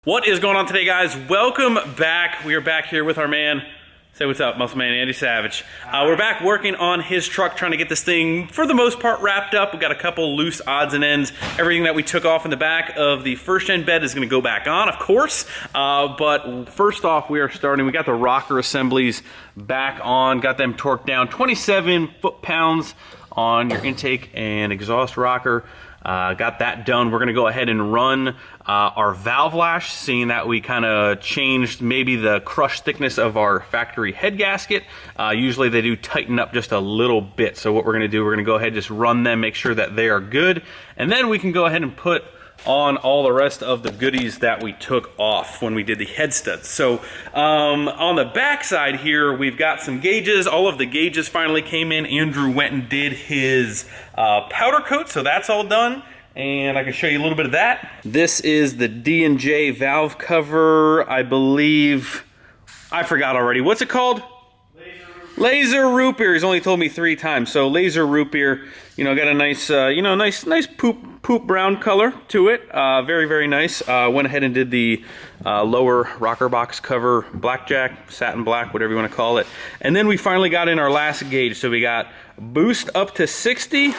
What is going on today, guys? Welcome back. We are back here with our man. Say what's up, muscle man Andy Savage. We're back working on his truck, trying to get this thing, for the most part, wrapped up. We've got a couple loose odds and ends. Everything that we took off in the back of the first gen bed is going to go back on, of course. But first off, we are starting. We got the rocker assemblies back on. Got them torqued down. 27 foot-pounds on your intake and exhaust rocker. Got that done. We're going to go ahead and run our valve lash, seeing that we kind of changed maybe the crush thickness of our factory head gasket. Usually they do tighten up just a little bit. So what we're going to do, we're going to go ahead and just run them, make sure that they are good. And then we can go ahead and put on all the rest of the goodies that we took off when we did the head studs. So on the back side here, we've got some gauges. All of the gauges finally came in. Andrew went and did his powder coat, so that's all done. And I can show you a little bit of that. This is the D&J valve cover, I believe. I forgot already. What's it called? Laser root beer. He's only told me 3 times. So laser root beer, you know, got a nice, nice poop brown color to it. Very, very nice. Went ahead and did the lower rocker box cover, blackjack, satin black, whatever you want to call it. And then we finally got in our last gauge. So we got boost up to 60,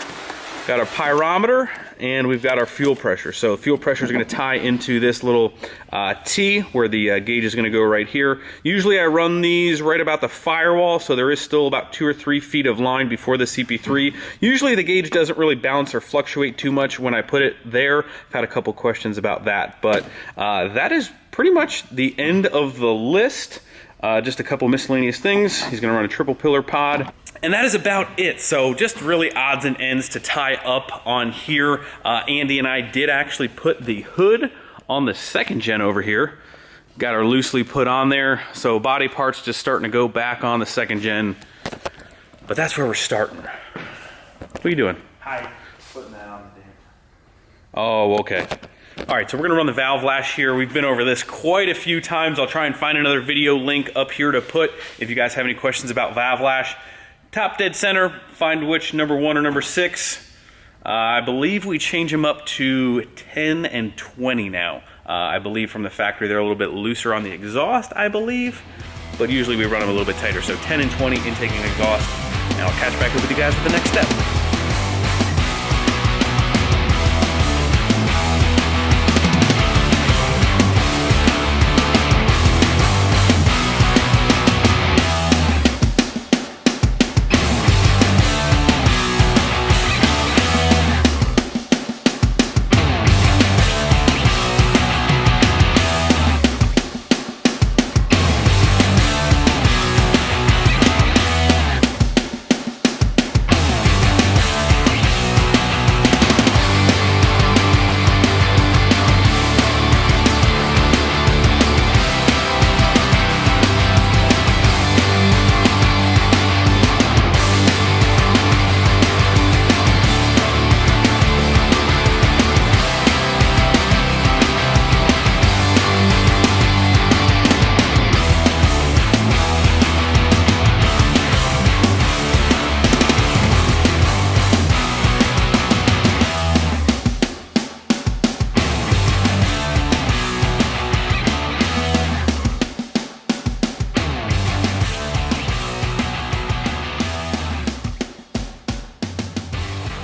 got our pyrometer, and we've got our fuel pressure. So fuel pressure is going to tie into this little T where the gauge is going to go right here. Usually I run these right about the firewall, so there is still about 2 or 3 feet of line before the CP3. Usually the gauge doesn't really bounce or fluctuate too much when I put it there. I've had a couple questions about that, but that is pretty much the end of the list. Just a couple miscellaneous things. He's going to run a triple pillar pod. And that is about it. So just really odds and ends to tie up on here. Andy and I did actually put the hood on the second gen over here. Got her loosely put on there. So body parts just starting to go back on the second gen. But that's where we're starting. What are you doing? Hi. Putting that on the damn. Oh, okay. All right, so we're gonna run the valve lash here. We've been over this quite a few times. I'll try and find another video link up here to put if you guys have any questions about valve lash. Top dead center, find which number 1 or number 6. I believe we change them up to 10 and 20 now. I believe from the factory they're a little bit looser on the exhaust, I believe. But usually we run them a little bit tighter. So 10 and 20 intake and exhaust. And I'll catch back up with you guys with the next step.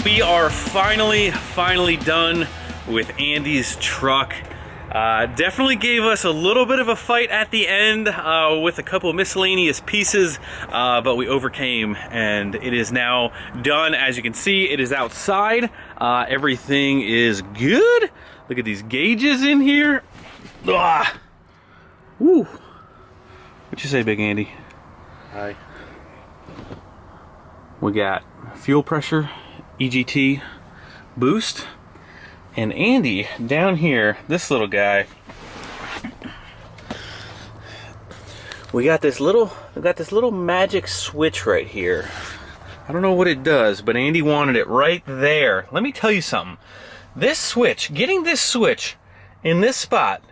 We are finally done with Andy's truck. Definitely gave us a little bit of a fight at the end with a couple of miscellaneous pieces, but we overcame and it is now done. As you can see, it is outside. Everything is good. Look at these gauges in here. Ah. Woo. What you say, Big Andy? Hi. We got fuel pressure, EGT, boost, and Andy down here, this little guy. We got this little magic switch right here. I don't know what it does, but Andy wanted it right there. Let me tell you something. This switch, getting this switch in this spot,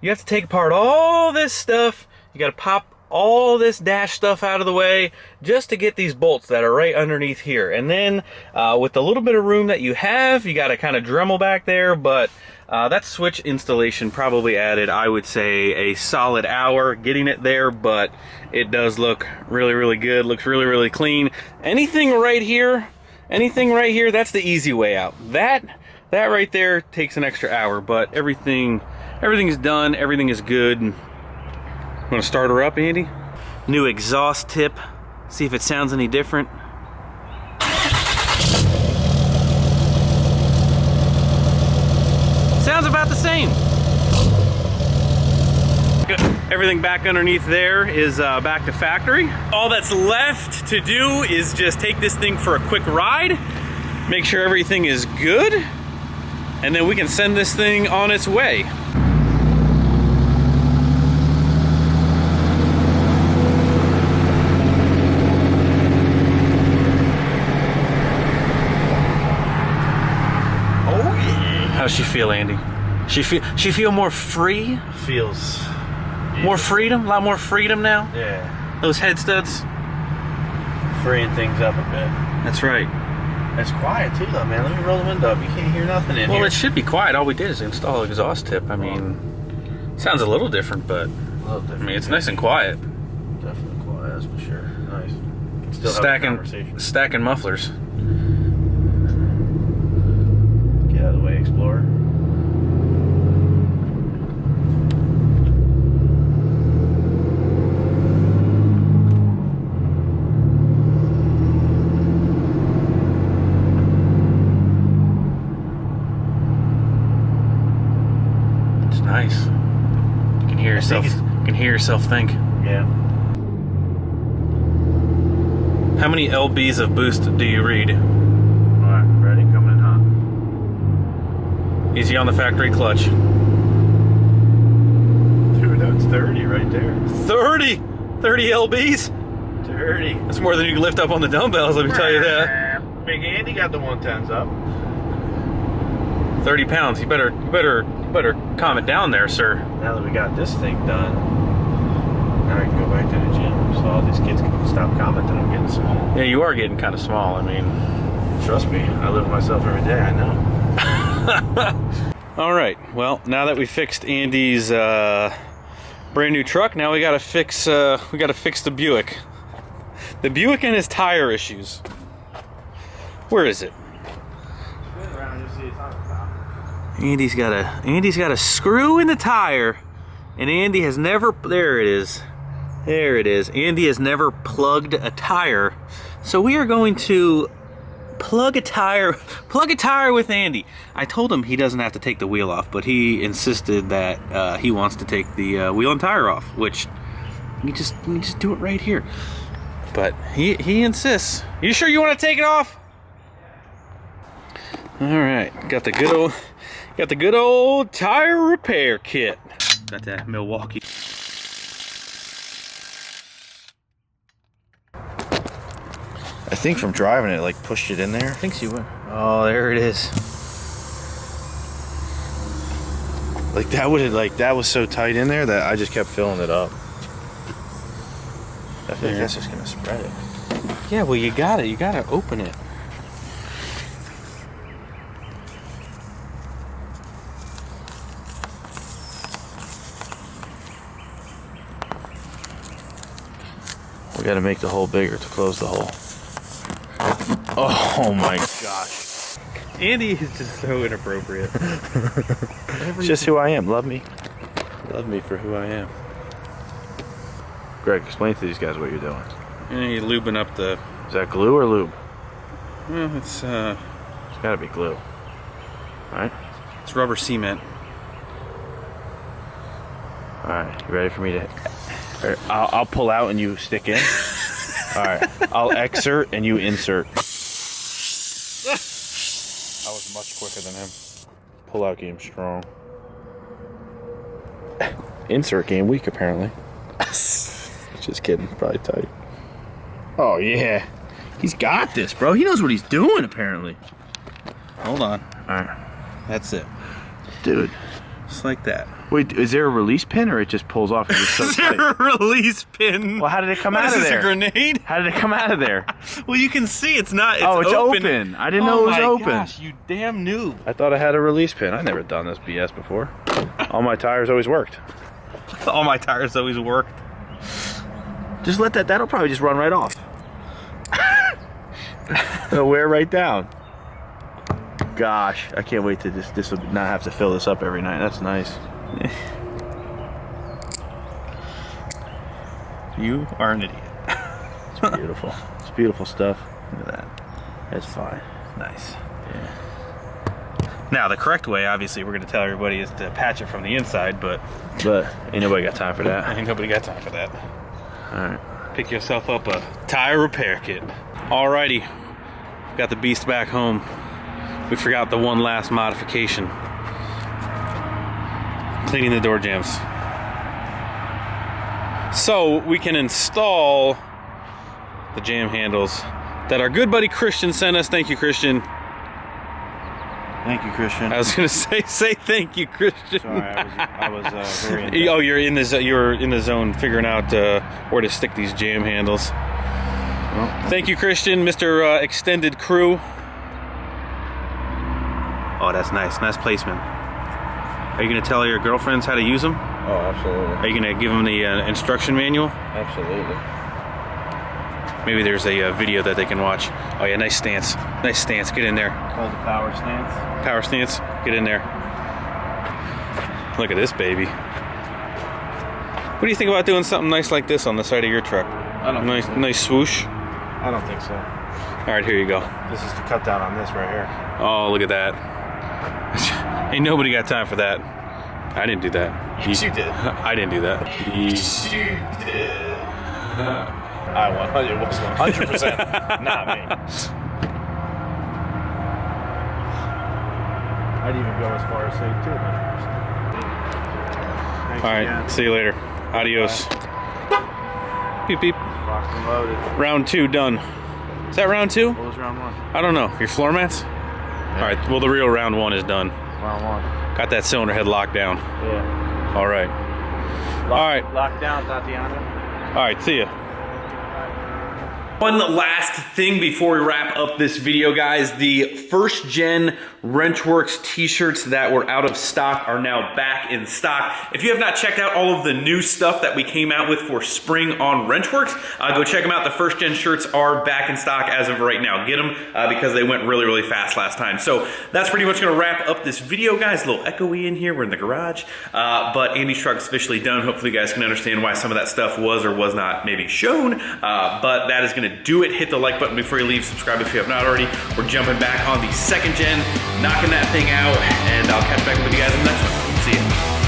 you have to take apart all this stuff. You got to pop all this dash stuff out of the way just to get these bolts that are right underneath here. And then with the little bit of room that you have, you got to kind of Dremel back there, but that switch installation probably added, I would say, a solid hour getting it there, but it does look really, really good. Looks really, really clean. Anything right here, that's the easy way out. That right there takes an extra hour, but everything is done. Everything is good. Want to start her up, Andy? New exhaust tip. See if it sounds any different. Sounds about the same. Good. Everything back underneath there is back to factory. All that's left to do is just take this thing for a quick ride, make sure everything is good, and then we can send this thing on its way. How's she feel, Andy? She feel more free? Feels More freedom? A lot more freedom now? Yeah. Those head studs? Freeing things up a bit. That's right. It's quiet too though, man. Let me roll the window up. You can't hear nothing in here. Well, it should be quiet. All we did is install an exhaust tip. I mean, sounds a little different, but a little different. I mean, it's nice and quiet. Definitely quiet, that's for sure. Nice. Still have a conversation. Stacking mufflers. Get out of the way, Explorer. It's nice. You can hear yourself think. Yeah. How many lbs of boost do you read? Alright, ready? Coming in hot. Easy on the factory clutch. Dude, that's 30 right there. 30 lbs? 30. That's more than you can lift up on the dumbbells, let me tell you that. Big Andy got the 110s up. 30 pounds. You better calm it down there, sir. Now that we got this thing done, now we can go back to the gym so all these kids can stop commenting I'm getting small. Yeah, you are getting kind of small. I mean, trust me, I live with myself every day, I know. All right, well, now that we fixed Andy's brand new truck, now we gotta fix the Buick. The Buick and his tire issues. Where is it? Andy's got a screw in the tire, and Andy has never, there it is. Andy has never plugged a tire. So we are going to plug a tire with Andy. I told him he doesn't have to take the wheel off, but he insisted that he wants to take the wheel and tire off, which you just do it right here. But he insists. You sure you want to take it off? All right, got the good old tire repair kit. Got that Milwaukee. I think from driving it, like pushed it in there. I think she would. Oh, there it is. Like that was so tight in there that I just kept filling it up. I think that's just gonna spread it. Yeah, well, you gotta open it. We gotta make the hole bigger to close the hole. Oh my gosh. Andy is just so inappropriate. It's just who I am. Love me. Love me for who I am. Greg, explain to these guys what you're doing. And you're lubing up the... Is that glue or lube? Well, it's gotta be glue. Alright? It's rubber cement. Alright, you ready for me to... I'll pull out and you stick in. Alright, I'll exert and you insert. I was much quicker than him. Pull out game strong. Insert game weak apparently. Just kidding, probably tight. Oh yeah. He's got this, bro. He knows what he's doing apparently. Hold on. Alright. That's it. Dude. Just like that. Wait, is there a release pin or it just pulls off? It's so Is there tight? a release pin? Well, how did it come What out is of this, there? a grenade? How did it come out of there? Well, you can see it's not. It's Oh, it's open. open. I didn't know it was open. Oh my gosh, you damn noob. I thought I had a release pin. I've never done this BS before. All my tires always worked. All my tires always worked. Just let that. That'll probably just run right off. It'll wear right down. Gosh, I can't wait to this will not have to fill this up every night. That's nice. You are an idiot. It's beautiful. It's beautiful stuff. Look at that. It's fine. Nice. Yeah. Now, the correct way, obviously, we're going to tell everybody is to patch it from the inside, but ain't nobody got time for that. ain't nobody got time for that. All right. Pick yourself up a tire repair kit. Alrighty, got the beast back home. We forgot the one last modification. Cleaning the door jambs. So we can install the jam handles that our good buddy Christian sent us. Thank you, Christian. Thank you, Christian. I was gonna say thank you, Christian. Sorry, I was very in Oh, you're in the zone figuring out where to stick these jam handles. Well, Thank you, Christian, Mr. Extended Crew. Oh, that's nice. Nice placement. Are you gonna tell your girlfriends how to use them? oh, absolutely. Are you gonna give them the instruction manual? Absolutely. Maybe there's a video that they can watch. Oh yeah, nice stance. Nice stance. Get in there. Called the power stance. Power stance. Get in there. Look at this baby. What do you think about doing something nice like this on the side of your truck? I don't Nice, think so. nice swoosh. I don't think so. All right, here you go. This is the cut down on this right here. Oh, look at that. Ain't nobody got time for that. I didn't do that. Yes, you did. I didn't do that. You did. I won. It was 100% not me. I'd even go as far as say 200%. Thanks All right, again. see you later. Adios. Beep, beep. Locked and loaded. Round 2 done. Is that round 2? What was round 1? I don't know. Your floor mats? All right, well, the real round 1 is done. Round 1. Got that cylinder head locked down. Yeah. All right. All right. Locked down, Tatiana. All right, see ya. One last thing before we wrap up this video, guys. The first gen WRENCHWORKZ t-shirts that were out of stock are now back in stock. If you have not checked out all of the new stuff that we came out with for spring on WRENCHWORKZ, go check them out. The first gen shirts are back in stock as of right now. Get them because they went really, really fast last time. So that's pretty much gonna wrap up this video, guys. A little echoey in here, we're in the garage. But Andy's truck's officially done. Hopefully you guys can understand why some of that stuff was or was not maybe shown. But that is gonna do it. Hit the like button before you leave. Subscribe if you have not already. We're jumping back on the second gen, knocking that thing out, and I'll catch back up with you guys in the next one. See ya.